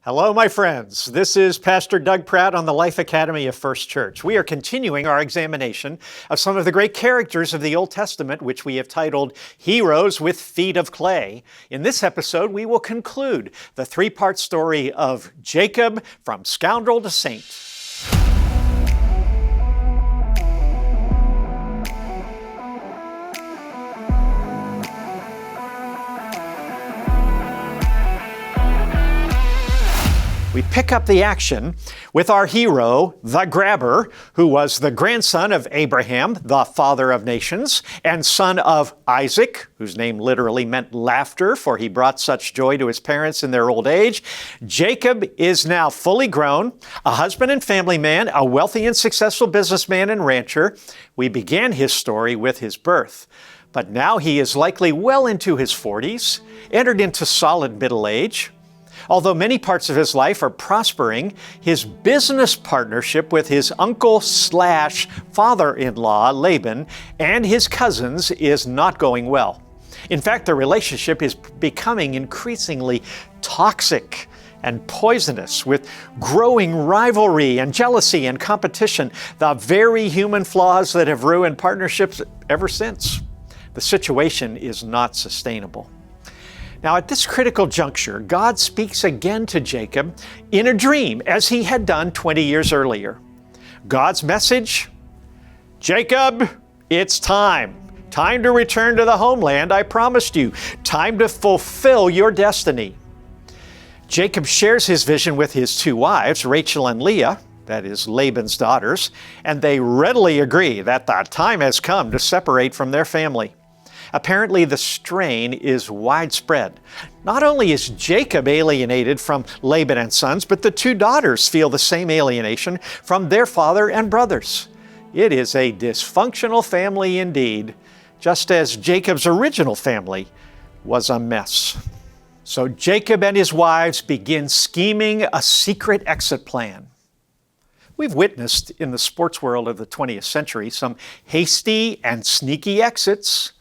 Hello, my friends. This is Pastor Doug Pratt on the Life Academy of First Church. We are continuing our examination of some of the great characters of the Old Testament, which we have titled Heroes with Feet of Clay. In this episode, we will conclude the three-part story of Jacob from scoundrel to saint. We pick up the action with our hero, the grabber, who was the grandson of Abraham, the father of nations, and son of Isaac, whose name literally meant laughter, for he brought such joy to his parents in their old age. Jacob is now fully grown, a husband and family man, a wealthy and successful businessman and rancher. We began his story with his birth, but now he is likely well into his 40s, entered into solid middle age. Although many parts of his life are prospering, his business partnership with his uncle/father-in-law, Laban, and his cousins is not going well. In fact, the relationship is becoming increasingly toxic and poisonous, with growing rivalry and jealousy and competition, the very human flaws that have ruined partnerships ever since. The situation is not sustainable. Now, at this critical juncture, God speaks again to Jacob in a dream, as he had done 20 years earlier. God's message: Jacob, it's time. Time to return to the homeland I promised you. Time to fulfill your destiny. Jacob shares his vision with his two wives, Rachel and Leah, that is Laban's daughters, and they readily agree that the time has come to separate from their family. Apparently, the strain is widespread. Not only is Jacob alienated from Laban and sons, but the two daughters feel the same alienation from their father and brothers. It is a dysfunctional family indeed, just as Jacob's original family was a mess. So Jacob and his wives begin scheming a secret exit plan. We've witnessed in the sports world of the 20th century some hasty and sneaky exits.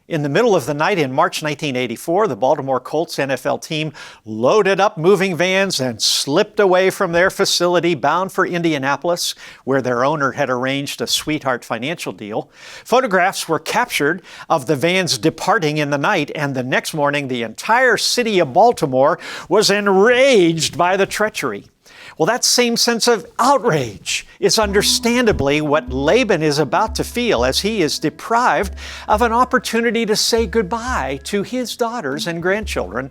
In the middle of the night in March 1984, the Baltimore Colts NFL team loaded up moving vans and slipped away from their facility bound for Indianapolis, where their owner had arranged a sweetheart financial deal. Photographs were captured of the vans departing in the night, and the next morning the entire city of Baltimore was enraged by the treachery. Well, that same sense of outrage is understandably what Laban is about to feel as he is deprived of an opportunity to say goodbye to his daughters and grandchildren.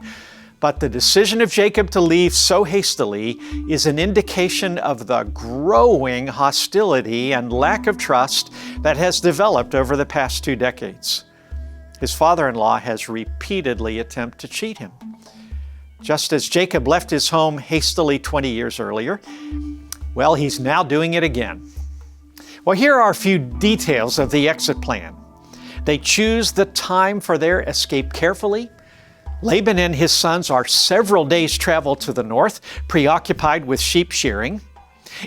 But the decision of Jacob to leave so hastily is an indication of the growing hostility and lack of trust that has developed over the past 2 decades. His father-in-law has repeatedly attempted to cheat him. Just as Jacob left his home hastily 20 years earlier, well, he's now doing it again. Well, here are a few details of the exit plan. They choose the time for their escape carefully. Laban and his sons are several days' travel to the north, preoccupied with sheep shearing.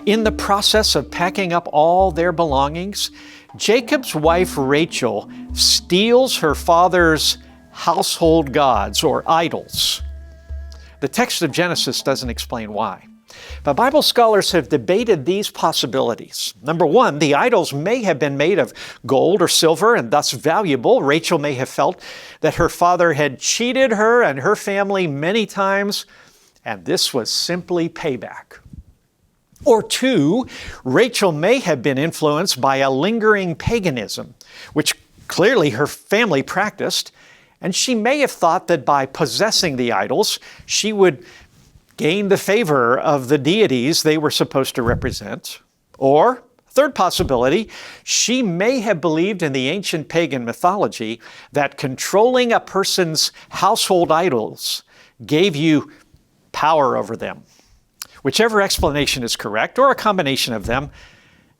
In the process of packing up all their belongings, Jacob's wife Rachel steals her father's household gods or idols. The text of Genesis doesn't explain why. But Bible scholars have debated these possibilities. Number one, the idols may have been made of gold or silver and thus valuable. Rachel may have felt that her father had cheated her and her family many times, and this was simply payback. Or two, Rachel may have been influenced by a lingering paganism, which clearly her family practiced, and she may have thought that by possessing the idols, she would gain the favor of the deities they were supposed to represent. Or, third possibility, she may have believed in the ancient pagan mythology that controlling a person's household idols gave you power over them. Whichever explanation is correct, or a combination of them,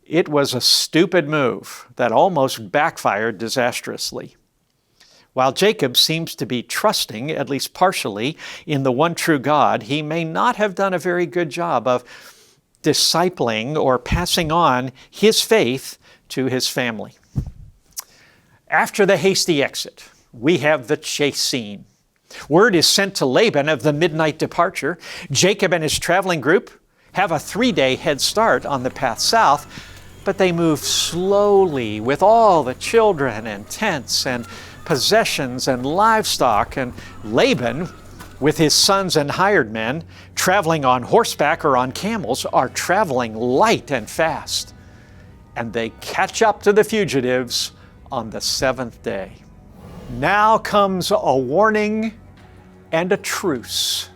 it was a stupid move that almost backfired disastrously. While Jacob seems to be trusting, at least partially, in the one true God, he may not have done a very good job of discipling or passing on his faith to his family. After the hasty exit, we have the chase scene. Word is sent to Laban of the midnight departure. Jacob and his traveling group have a 3-day head start on the path south, but they move slowly with all the children and tents and possessions and livestock. And Laban, with his sons and hired men, traveling on horseback or on camels, are traveling light and fast. And they catch up to the fugitives on the 7th day. Now comes a warning and a truce.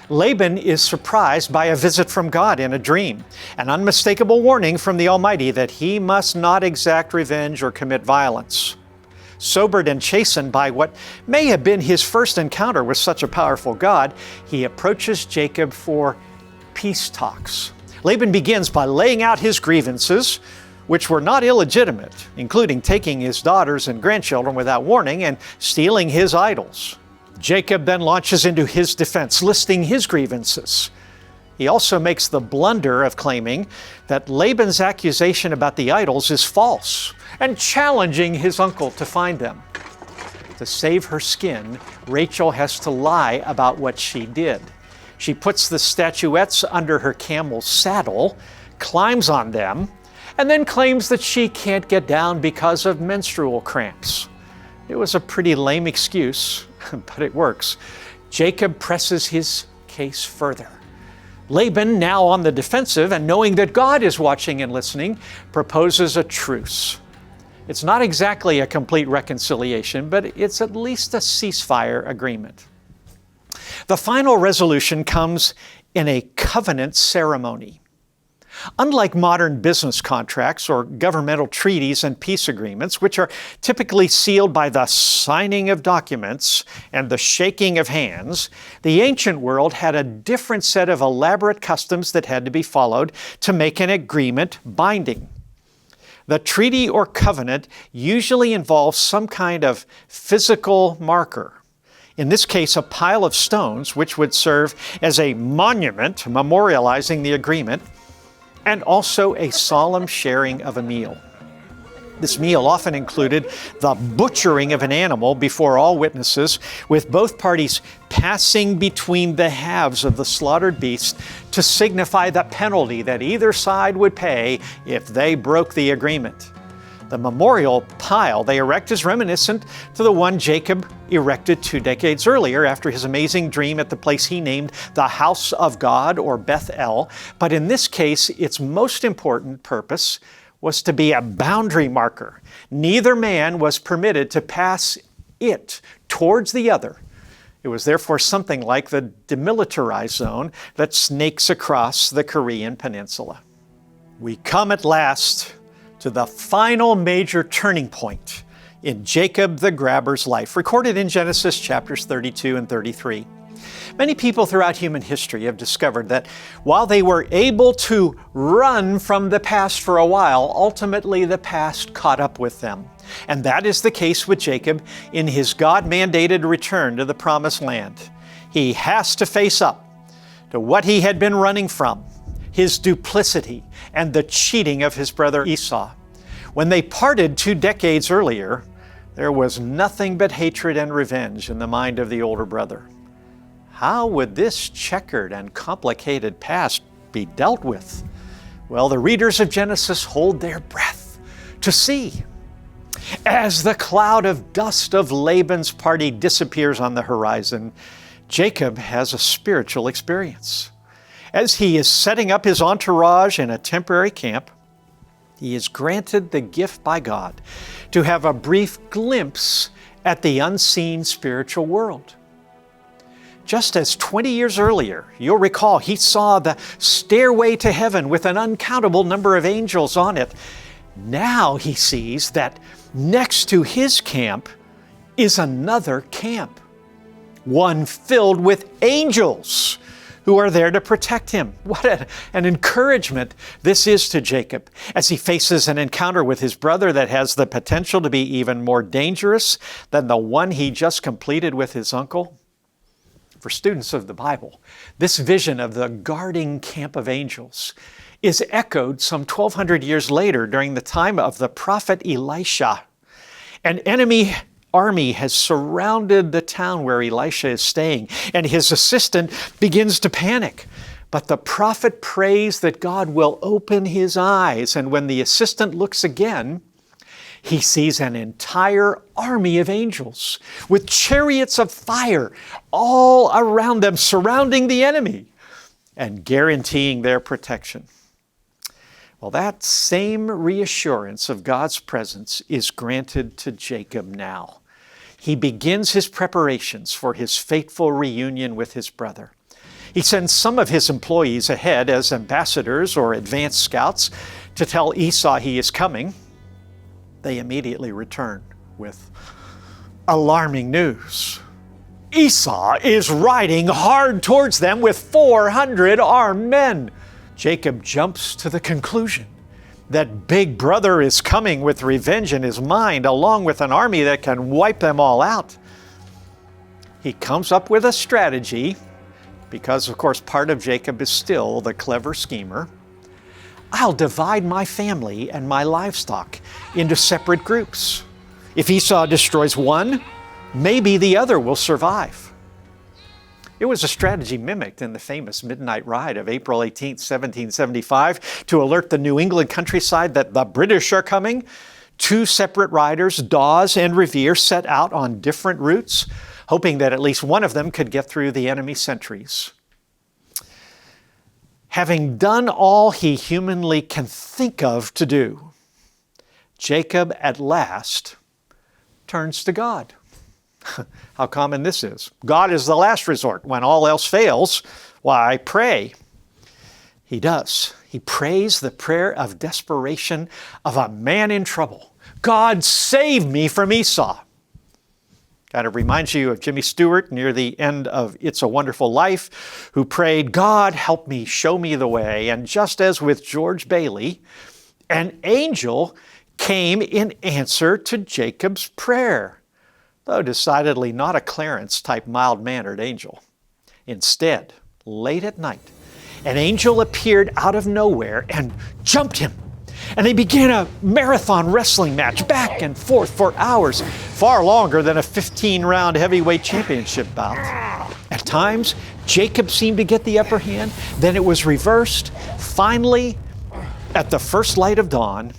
Laban is surprised by a visit from God in a dream, an unmistakable warning from the Almighty that he must not exact revenge or commit violence. Sobered and chastened by what may have been his first encounter with such a powerful God, he approaches Jacob for peace talks. Laban begins by laying out his grievances, which were not illegitimate, including taking his daughters and grandchildren without warning and stealing his idols. Jacob then launches into his defense, listing his grievances. He also makes the blunder of claiming that Laban's accusation about the idols is false and challenging his uncle to find them. To save her skin, Rachel has to lie about what she did. She puts the statuettes under her camel's saddle, climbs on them, and then claims that she can't get down because of menstrual cramps. It was a pretty lame excuse, but it works. Jacob presses his case further. Laban, now on the defensive and knowing that God is watching and listening, proposes a truce. It's not exactly a complete reconciliation, but it's at least a ceasefire agreement. The final resolution comes in a covenant ceremony. Unlike modern business contracts or governmental treaties and peace agreements, which are typically sealed by the signing of documents and the shaking of hands, the ancient world had a different set of elaborate customs that had to be followed to make an agreement binding. The treaty or covenant usually involves some kind of physical marker. In this case, a pile of stones, which would serve as a monument memorializing the agreement, and also a solemn sharing of a meal. This meal often included the butchering of an animal before all witnesses, with both parties passing between the halves of the slaughtered beast to signify the penalty that either side would pay if they broke the agreement. The memorial pile they erect is reminiscent to the one Jacob erected 2 decades earlier after his amazing dream at the place he named the House of God, or Beth-El. But in this case, its most important purpose was to be a boundary marker. Neither man was permitted to pass it towards the other. It was therefore something like the demilitarized zone that snakes across the Korean peninsula. We come at last to the final major turning point in Jacob the Grabber's life, recorded in Genesis chapters 32 and 33. Many people throughout human history have discovered that while they were able to run from the past for a while, ultimately the past caught up with them. And that is the case with Jacob in his God-mandated return to the Promised Land. He has to face up to what he had been running from, his duplicity and the cheating of his brother Esau. When they parted 2 decades earlier, there was nothing but hatred and revenge in the mind of the older brother. How would this checkered and complicated past be dealt with? Well, the readers of Genesis hold their breath to see. As the cloud of dust of Laban's party disappears on the horizon, Jacob has a spiritual experience. As he is setting up his entourage in a temporary camp, he is granted the gift by God to have a brief glimpse at the unseen spiritual world. Just as 20 years earlier, you'll recall, he saw the stairway to heaven with an uncountable number of angels on it. Now he sees that next to his camp is another camp, one filled with angels who are there to protect him. What an encouragement this is to Jacob as he faces an encounter with his brother that has the potential to be even more dangerous than the one he just completed with his uncle. For students of the Bible, this vision of the guarding camp of angels is echoed some 1,200 years later during the time of the prophet Elisha. An enemy army has surrounded the town where Elisha is staying, and his assistant begins to panic. But the prophet prays that God will open his eyes, and when the assistant looks again, he sees an entire army of angels with chariots of fire all around them, surrounding the enemy and guaranteeing their protection. Well, that same reassurance of God's presence is granted to Jacob now. He begins his preparations for his fateful reunion with his brother. He sends some of his employees ahead as ambassadors or advance scouts to tell Esau he is coming. They immediately return with alarming news. Esau is riding hard towards them with 400 armed men. Jacob jumps to the conclusion that big brother is coming with revenge in his mind, along with an army that can wipe them all out. He comes up with a strategy, because of course part of Jacob is still the clever schemer. I'll divide my family and my livestock into separate groups. If Esau destroys one, maybe the other will survive. It was a strategy mimicked in the famous midnight ride of April 18, 1775, to alert the New England countryside that the British are coming. Two separate riders, Dawes and Revere, set out on different routes, hoping that at least one of them could get through the enemy sentries. Having done all he humanly can think of to do, Jacob at last turns to God. How common this is. God is the last resort. When all else fails, why, pray. He does. He prays the prayer of desperation of a man in trouble. God, save me from Esau. Kind of reminds you of Jimmy Stewart near the end of It's a Wonderful Life, who prayed, God, help me, show me the way. And just as with George Bailey, an angel came in answer to Jacob's prayer, though decidedly not a Clarence-type mild-mannered angel. Instead, late at night, an angel appeared out of nowhere and jumped him. And they began a marathon wrestling match back and forth for hours, far longer than a 15-round heavyweight championship bout. At times, Jacob seemed to get the upper hand, then it was reversed. Finally, at the first light of dawn,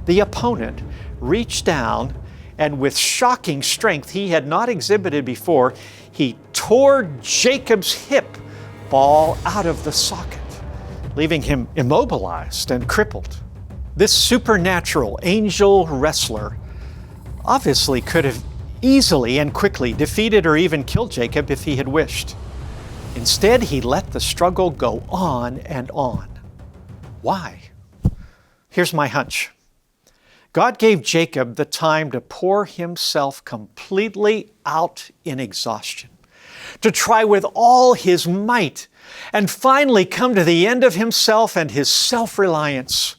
the opponent reached down and with shocking strength he had not exhibited before, he tore Jacob's hip ball out of the socket, leaving him immobilized and crippled. This supernatural angel wrestler obviously could have easily and quickly defeated or even killed Jacob if he had wished. Instead, he let the struggle go on and on. Why? Here's my hunch. God gave Jacob the time to pour himself completely out in exhaustion, to try with all his might, and finally come to the end of himself and his self-reliance.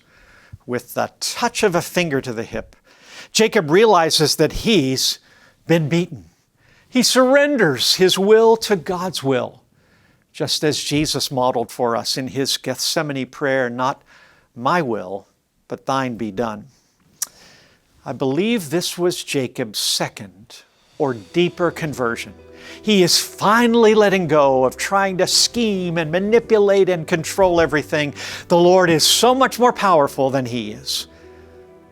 With the touch of a finger to the hip, Jacob realizes that he's been beaten. He surrenders his will to God's will, just as Jesus modeled for us in his Gethsemane prayer, not my will, but thine be done. I believe this was Jacob's second or deeper conversion. He is finally letting go of trying to scheme and manipulate and control everything. The Lord is so much more powerful than he is.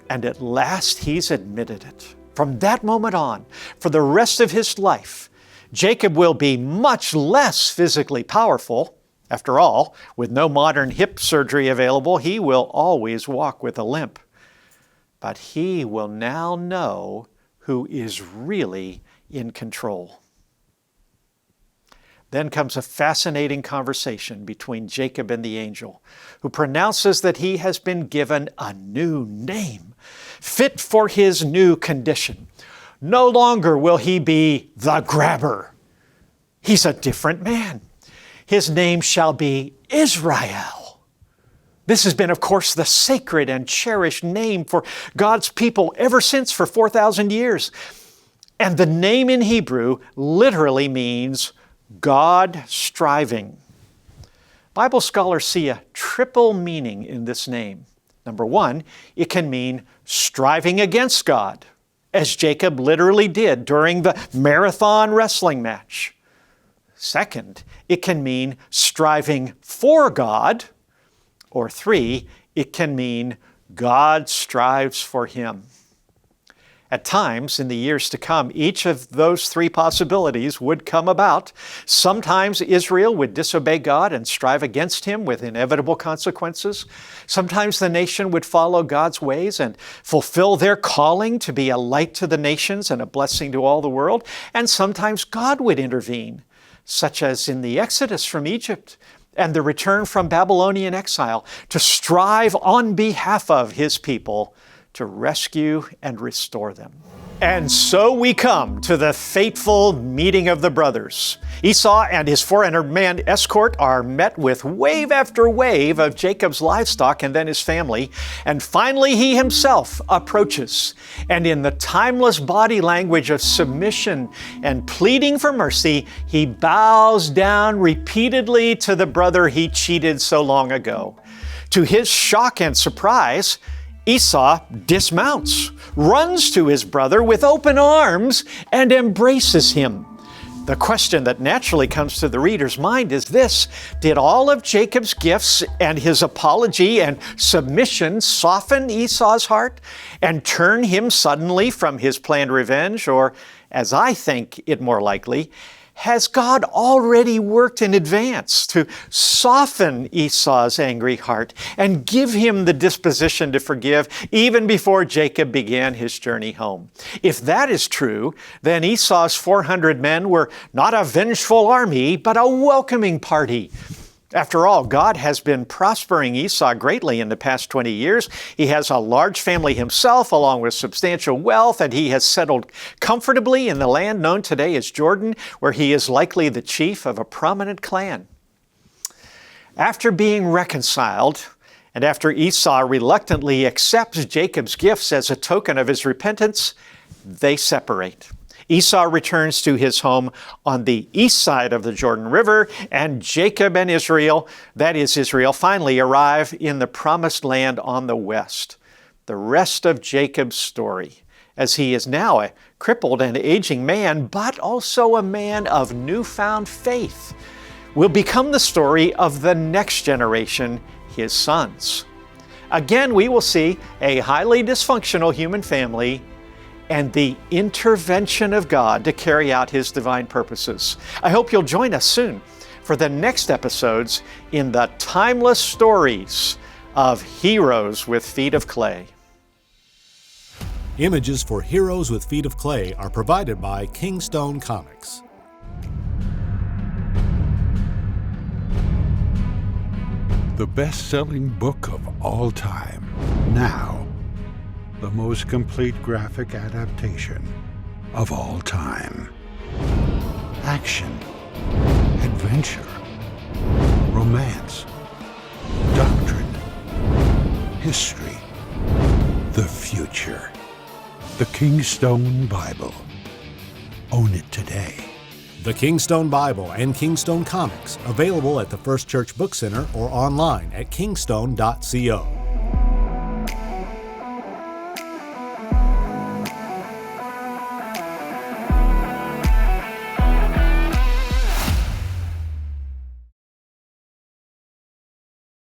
And at last he's admitted it. From that moment on, for the rest of his life, Jacob will be much less physically powerful. After all, with no modern hip surgery available, he will always walk with a limp. But he will now know who is really in control. Then comes a fascinating conversation between Jacob and the angel, who pronounces that he has been given a new name, fit for his new condition. No longer will he be the grabber. He's a different man. His name shall be Israel. This has been, of course, the sacred and cherished name for God's people ever since for 4,000 years. And the name in Hebrew literally means God striving. Bible scholars see a triple meaning in this name. Number one, it can mean striving against God. as Jacob literally did during the marathon wrestling match. Second, it can mean striving for God. Or 3, it can mean God strives for him. At times in the years to come, each of those 3 possibilities would come about. Sometimes Israel would disobey God and strive against him with inevitable consequences. Sometimes the nation would follow God's ways and fulfill their calling to be a light to the nations and a blessing to all the world. And sometimes God would intervene, such as in the Exodus from Egypt and the return from Babylonian exile, to strive on behalf of his people to rescue and restore them. And so we come to the fateful meeting of the brothers. Esau and his 400-man escort are met with wave after wave of Jacob's livestock and then his family. And finally he himself approaches. And in the timeless body language of submission and pleading for mercy, he bows down repeatedly to the brother he cheated so long ago. To his shock and surprise, Esau dismounts, runs to his brother with open arms, and embraces him. The question that naturally comes to the reader's mind is this: did all of Jacob's gifts and his apology and submission soften Esau's heart and turn him suddenly from his planned revenge? Or, as I think it more likely, has God already worked in advance to soften Esau's angry heart and give him the disposition to forgive even before Jacob began his journey home? If that is true, then Esau's 400 men were not a vengeful army, but a welcoming party. After all, God has been prospering Esau greatly in the past 20 years. He has a large family himself, along with substantial wealth, and he has settled comfortably in the land known today as Jordan, where he is likely the chief of a prominent clan. After being reconciled, and after Esau reluctantly accepts Jacob's gifts as a token of his repentance, they separate. Esau returns to his home on the east side of the Jordan River, and Jacob and Israel, that is Israel, finally arrive in the promised land on the west. The rest of Jacob's story, as he is now a crippled and aging man, but also a man of newfound faith, will become the story of the next generation, his sons. Again, we will see a highly dysfunctional human family and the intervention of God to carry out his divine purposes. I hope you'll join us soon for the next episodes in the timeless stories of heroes with feet of clay. Images for Heroes with Feet of Clay are provided by Kingstone Comics. The best-selling book of all time. Now, the most complete graphic adaptation of all time. Action, adventure, romance, doctrine, history, the future. The Kingstone Bible. Own it today. The Kingstone Bible and Kingstone Comics, available at the First Church Book Center or online at kingstone.co.